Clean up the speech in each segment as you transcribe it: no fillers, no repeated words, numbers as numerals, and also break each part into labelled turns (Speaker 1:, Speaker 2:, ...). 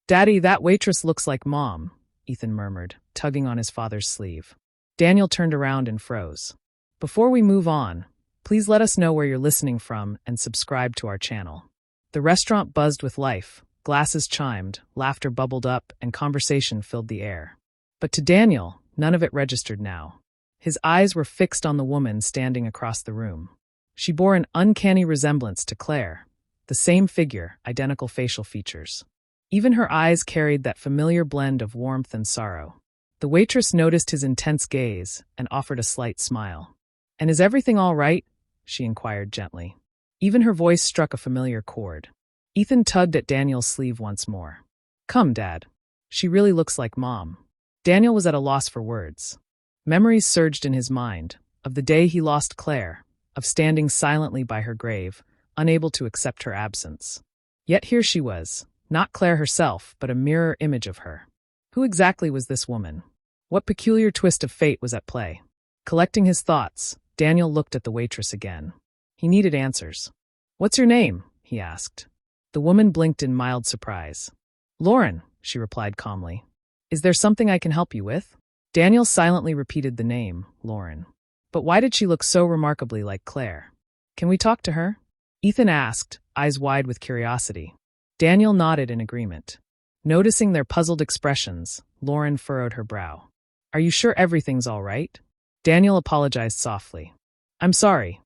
Speaker 1: "Daddy, that waitress looks like Mom," Ethan murmured, tugging on his father's sleeve. Daniel turned around and froze. "Before we move on, please let us know where you're listening from and subscribe to our channel." The restaurant buzzed with life, glasses chimed, laughter bubbled up, and conversation filled the air. But to Daniel, none of it registered now. His eyes were fixed on the woman standing across the room. She bore an uncanny resemblance to Claire. The same figure, identical facial features. Even her eyes carried that familiar blend of warmth and sorrow. The waitress noticed his intense gaze and offered a slight smile. "And is everything all right?" she inquired gently. Even her voice struck a familiar chord. Ethan tugged at Daniel's sleeve once more. "Come, Dad. She really looks like Mom." Daniel was at a loss for words. Memories surged in his mind, of the day he lost Claire, of standing silently by her grave, unable to accept her absence. Yet here she was, not Claire herself, but a mirror image of her. Who exactly was this woman? What peculiar twist of fate was at play? Collecting his thoughts, Daniel looked at the waitress again. He needed answers. "What's your name?" he asked. The woman blinked in mild surprise. "Lauren," she replied calmly. "Is there something I can help you with?" Daniel silently repeated the name, Lauren. But why did she look so remarkably like Claire? "Can we talk to her?" Ethan asked, eyes wide with curiosity. Daniel nodded in agreement. Noticing their puzzled expressions, Lauren furrowed her brow. "Are you sure everything's all right?" Daniel apologized softly. "I'm sorry.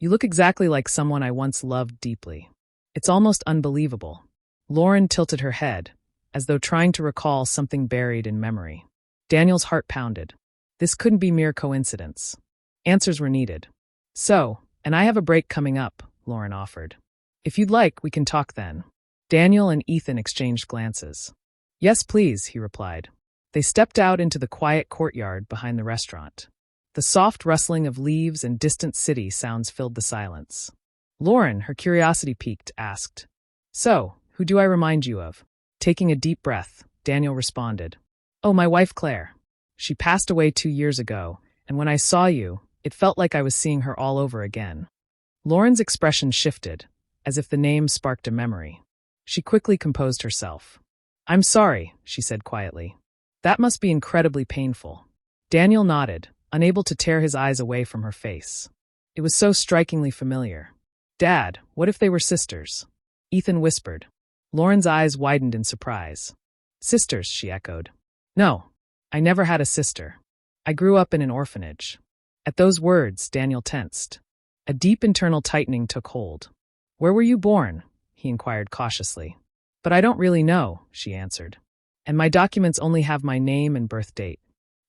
Speaker 1: You look exactly like someone I once loved deeply. It's almost unbelievable." Lauren tilted her head, as though trying to recall something buried in memory. Daniel's heart pounded. This couldn't be mere coincidence. Answers were needed. "And I have a break coming up," Lauren offered. "If you'd like, we can talk then." Daniel and Ethan exchanged glances. "Yes, please," he replied. They stepped out into the quiet courtyard behind the restaurant. The soft rustling of leaves and distant city sounds filled the silence. Lauren, her curiosity piqued, asked, "So, who do I remind you of?" Taking a deep breath, Daniel responded, "Oh, my wife Claire. She passed away 2 years ago, and when I saw you, it felt like I was seeing her all over again." Lauren's expression shifted, as if the name sparked a memory. She quickly composed herself. "I'm sorry," she said quietly. "That must be incredibly painful." Daniel nodded, unable to tear his eyes away from her face. It was so strikingly familiar. "Dad, what if they were sisters?" Ethan whispered. Lauren's eyes widened in surprise. "Sisters," she echoed. "No, I never had a sister. I grew up in an orphanage." At those words, Daniel tensed. A deep internal tightening took hold. "Where were you born?" he inquired cautiously. "But I don't really know," she answered. "And my documents only have my name and birth date.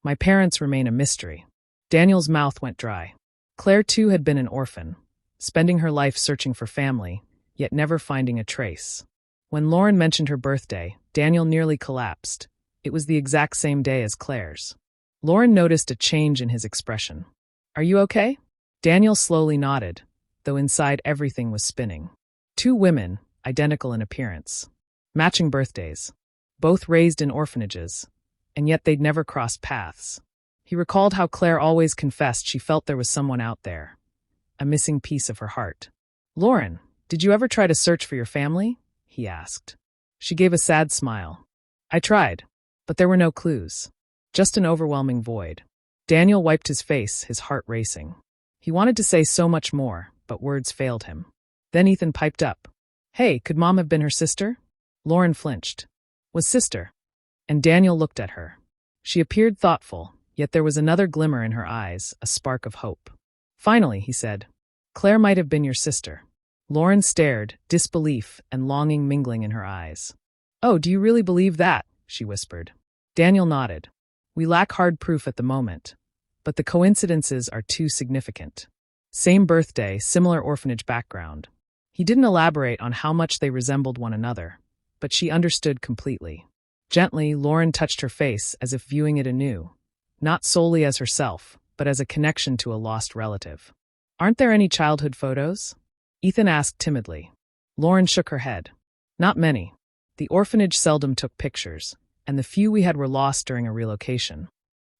Speaker 1: My parents remain a mystery." Daniel's mouth went dry. Claire too had been an orphan, spending her life searching for family, yet never finding a trace. When Lauren mentioned her birthday, Daniel nearly collapsed. It was the exact same day as Claire's. Lauren noticed a change in his expression. "Are you okay?" Daniel slowly nodded, though inside everything was spinning. 2 women, identical in appearance. Matching birthdays. Both raised in orphanages, and yet they'd never crossed paths. He recalled how Claire always confessed she felt there was someone out there, a missing piece of her heart. "Lauren, did you ever try to search for your family?" he asked. She gave a sad smile. "I tried, but there were no clues. Just an overwhelming void." Daniel wiped his face, his heart racing. He wanted to say so much more, but words failed him. Then Ethan piped up. "Hey, could Mom have been her sister?" Lauren flinched. "Was sister?" And Daniel looked at her. She appeared thoughtful, yet there was another glimmer in her eyes, a spark of hope. Finally, he said, "Claire might have been your sister." Lauren stared, disbelief and longing mingling in her eyes. "Oh, do you really believe that?" she whispered. Daniel nodded. "We lack hard proof at the moment, but the coincidences are too significant. Same birthday, similar orphanage background." He didn't elaborate on how much they resembled one another, but she understood completely. Gently, Lauren touched her face as if viewing it anew, not solely as herself, but as a connection to a lost relative. "Aren't there any childhood photos?" Ethan asked timidly. Lauren shook her head. "Not many. The orphanage seldom took pictures, and the few we had were lost during a relocation."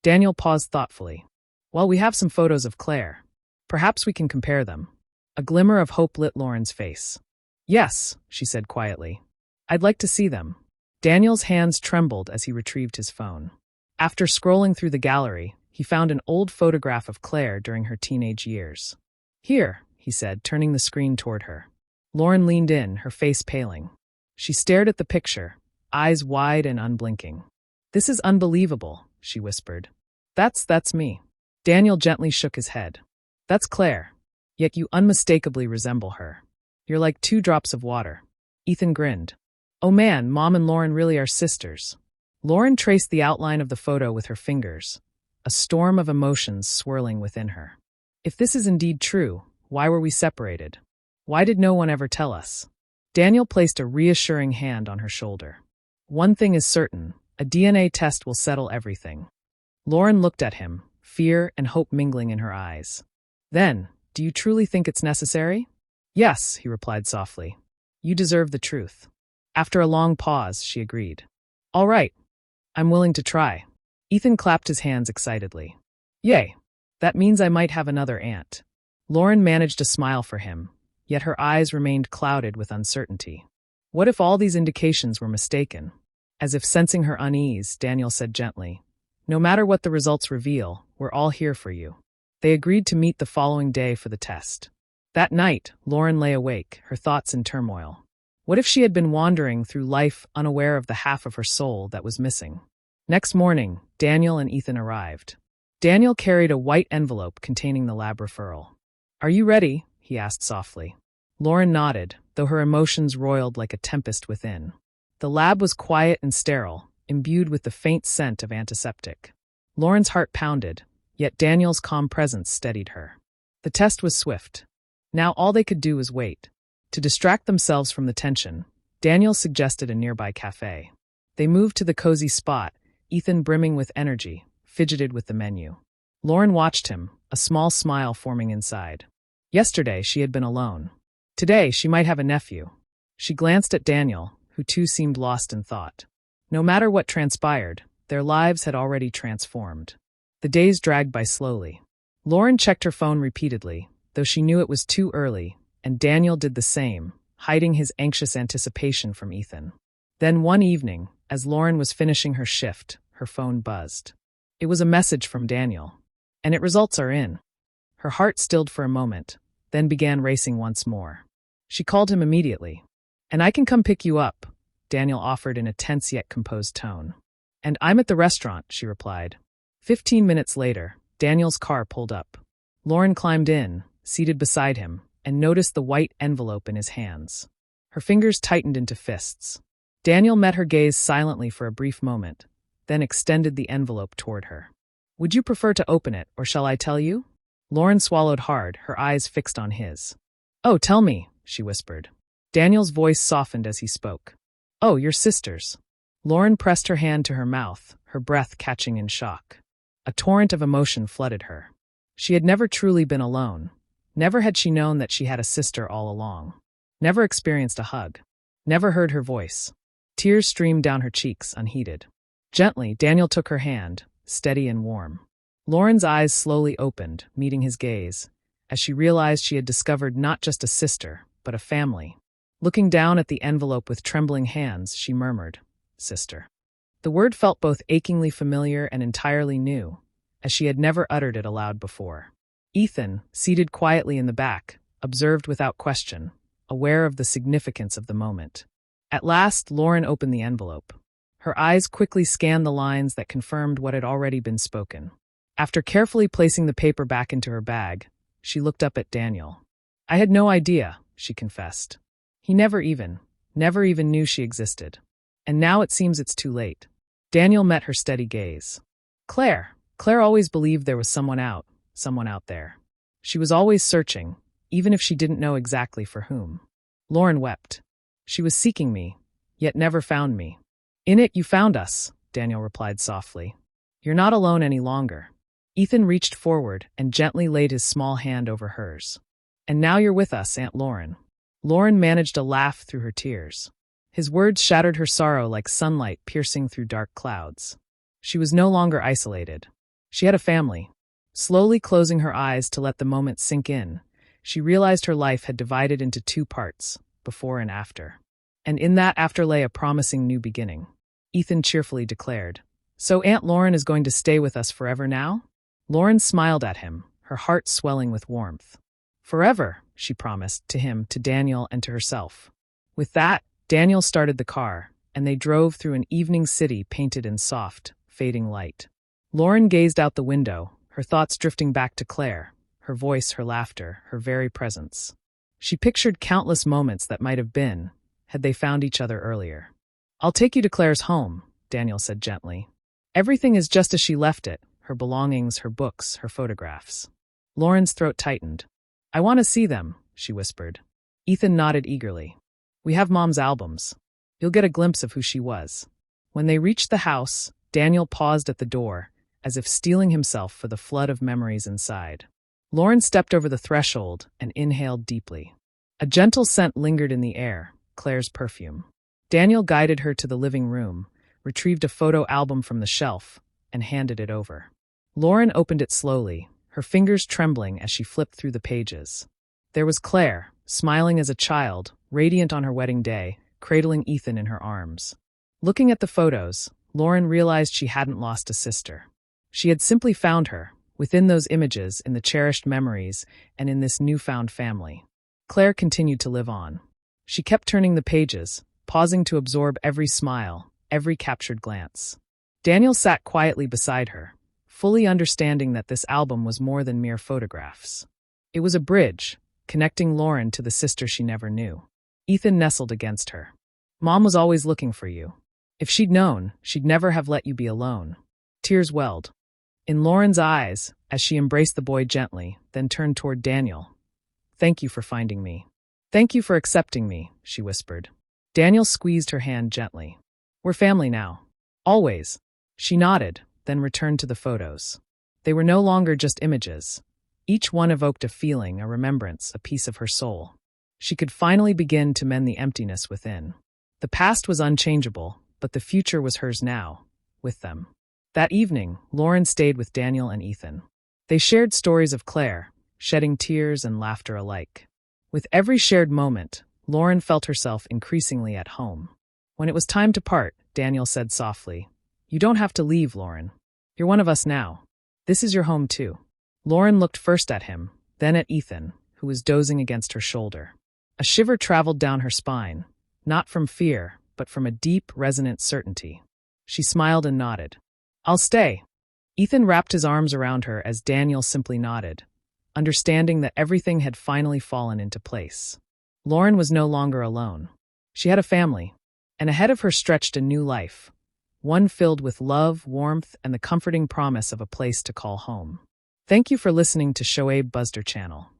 Speaker 1: Daniel paused thoughtfully. "Well, we have some photos of Claire. Perhaps we can compare them." A glimmer of hope lit Lauren's face. "Yes," she said quietly. "I'd like to see them." Daniel's hands trembled as he retrieved his phone. After scrolling through the gallery, he found an old photograph of Claire during her teenage years. "Here," he said, turning the screen toward her. Lauren leaned in, her face paling. She stared at the picture, eyes wide and unblinking. "This is unbelievable," she whispered. That's me." Daniel gently shook his head. "That's Claire. Yet you unmistakably resemble her. You're like 2 drops of water." Ethan grinned. "Oh man, Mom and Lauren really are sisters." Lauren traced the outline of the photo with her fingers, a storm of emotions swirling within her. "If this is indeed true, why were we separated? Why did no one ever tell us?" Daniel placed a reassuring hand on her shoulder. "One thing is certain, a DNA test will settle everything." Lauren looked at him, fear and hope mingling in her eyes. "Then, do you truly think it's necessary?" "Yes," he replied softly. "You deserve the truth." After a long pause, she agreed. "All right. I'm willing to try." Ethan clapped his hands excitedly. "Yay. That means I might have another aunt." Lauren managed a smile for him, yet her eyes remained clouded with uncertainty. What if all these indications were mistaken? As if sensing her unease, Daniel said gently, "No matter what the results reveal, we're all here for you." They agreed to meet the following day for the test. That night, Lauren lay awake, her thoughts in turmoil. What if she had been wandering through life unaware of the half of her soul that was missing? Next morning, Daniel and Ethan arrived. Daniel carried a white envelope containing the lab referral. "Are you ready?" he asked softly. Lauren nodded, though her emotions roiled like a tempest within. The lab was quiet and sterile, imbued with the faint scent of antiseptic. Lauren's heart pounded, yet Daniel's calm presence steadied her. The test was swift. Now all they could do was wait. To distract themselves from the tension, Daniel suggested a nearby cafe. They moved to the cozy spot, Ethan brimming with energy, fidgeted with the menu. Lauren watched him, a small smile forming inside. Yesterday she had been alone. Today she might have a nephew. She glanced at Daniel, who too seemed lost in thought. No matter what transpired, their lives had already transformed. The days dragged by slowly. Lauren checked her phone repeatedly, though she knew it was too early, and Daniel did the same, hiding his anxious anticipation from Ethan. Then one evening, as Lauren was finishing her shift, her phone buzzed. It was a message from Daniel. "And results are in." Her heart stilled for a moment, then began racing once more. She called him immediately. "And I can come pick you up," Daniel offered in a tense yet composed tone. "And I'm at the restaurant," she replied. 15 minutes later, Daniel's car pulled up. Lauren climbed in, seated beside him, and noticed the white envelope in his hands. Her fingers tightened into fists. Daniel met her gaze silently for a brief moment, then extended the envelope toward her. "Would you prefer to open it, or shall I tell you?" Lauren swallowed hard, her eyes fixed on his. "Oh, tell me," she whispered. Daniel's voice softened as he spoke. "Oh, your sisters." Lauren pressed her hand to her mouth, her breath catching in shock. A torrent of emotion flooded her. She had never truly been alone. Never had she known that she had a sister all along. Never experienced a hug. Never heard her voice. Tears streamed down her cheeks, unheeded. Gently, Daniel took her hand, steady and warm. Lauren's eyes slowly opened, meeting his gaze, as she realized she had discovered not just a sister, but a family. Looking down at the envelope with trembling hands, she murmured, "Sister." The word felt both achingly familiar and entirely new, as she had never uttered it aloud before. Ethan, seated quietly in the back, observed without question, aware of the significance of the moment. At last, Lauren opened the envelope. Her eyes quickly scanned the lines that confirmed what had already been spoken. After carefully placing the paper back into her bag, she looked up at Daniel. "I had no idea," she confessed. "He never even knew she existed. And now it seems it's too late." Daniel met her steady gaze. Claire always believed there was someone out there. She was always searching, even if she didn't know exactly for whom. Lauren wept. "She was seeking me, yet never found me." "In it you found us," Daniel replied softly. "You're not alone any longer." Ethan reached forward and gently laid his small hand over hers. "And now you're with us, Aunt Lauren." Lauren managed a laugh through her tears. His words shattered her sorrow like sunlight piercing through dark clouds. She was no longer isolated. She had a family. Slowly closing her eyes to let the moment sink in, she realized her life had divided into 2 parts, before and after. And in that after lay a promising new beginning. Ethan cheerfully declared, "So Aunt Lauren is going to stay with us forever now?" Lauren smiled at him, her heart swelling with warmth. "Forever," she promised, to him, to Daniel, and to herself. With that, Daniel started the car, and they drove through an evening city painted in soft, fading light. Lauren gazed out the window, her thoughts drifting back to Claire, her voice, her laughter, her very presence. She pictured countless moments that might have been, had they found each other earlier. "I'll take you to Claire's home," Daniel said gently. "Everything is just as she left it, her belongings, her books, her photographs." Lauren's throat tightened. "I want to see them," she whispered. Ethan nodded eagerly. "We have Mom's albums. You'll get a glimpse of who she was." When they reached the house, Daniel paused at the door, as if steeling himself for the flood of memories inside. Lauren stepped over the threshold and inhaled deeply. A gentle scent lingered in the air, Claire's perfume. Daniel guided her to the living room, retrieved a photo album from the shelf, and handed it over. Lauren opened it slowly, her fingers trembling as she flipped through the pages. There was Claire, smiling as a child, radiant on her wedding day, cradling Ethan in her arms. Looking at the photos, Lauren realized she hadn't lost a sister. She had simply found her, within those images, in the cherished memories, and in this newfound family. Claire continued to live on. She kept turning the pages, pausing to absorb every smile, every captured glance. Daniel sat quietly beside her, fully understanding that this album was more than mere photographs. It was a bridge, connecting Lauren to the sister she never knew. Ethan nestled against her. "Mom was always looking for you. If she'd known, she'd never have let you be alone." Tears welled. In Lauren's eyes, as she embraced the boy gently, then turned toward Daniel. "Thank you for finding me. Thank you for accepting me," she whispered. Daniel squeezed her hand gently. "We're family now. Always." She nodded, then returned to the photos. They were no longer just images. Each one evoked a feeling, a remembrance, a piece of her soul. She could finally begin to mend the emptiness within. The past was unchangeable, but the future was hers now, with them. That evening, Lauren stayed with Daniel and Ethan. They shared stories of Claire, shedding tears and laughter alike. With every shared moment, Lauren felt herself increasingly at home. When it was time to part, Daniel said softly, "You don't have to leave, Lauren. You're one of us now. This is your home too." Lauren looked first at him, then at Ethan, who was dozing against her shoulder. A shiver traveled down her spine, not from fear, but from a deep, resonant certainty. She smiled and nodded. "I'll stay." Ethan wrapped his arms around her as Daniel simply nodded, understanding that everything had finally fallen into place. Lauren was no longer alone. She had a family, and ahead of her stretched a new life, one filled with love, warmth, and the comforting promise of a place to call home. Thank you for listening to Shoaib Buzzer Channel.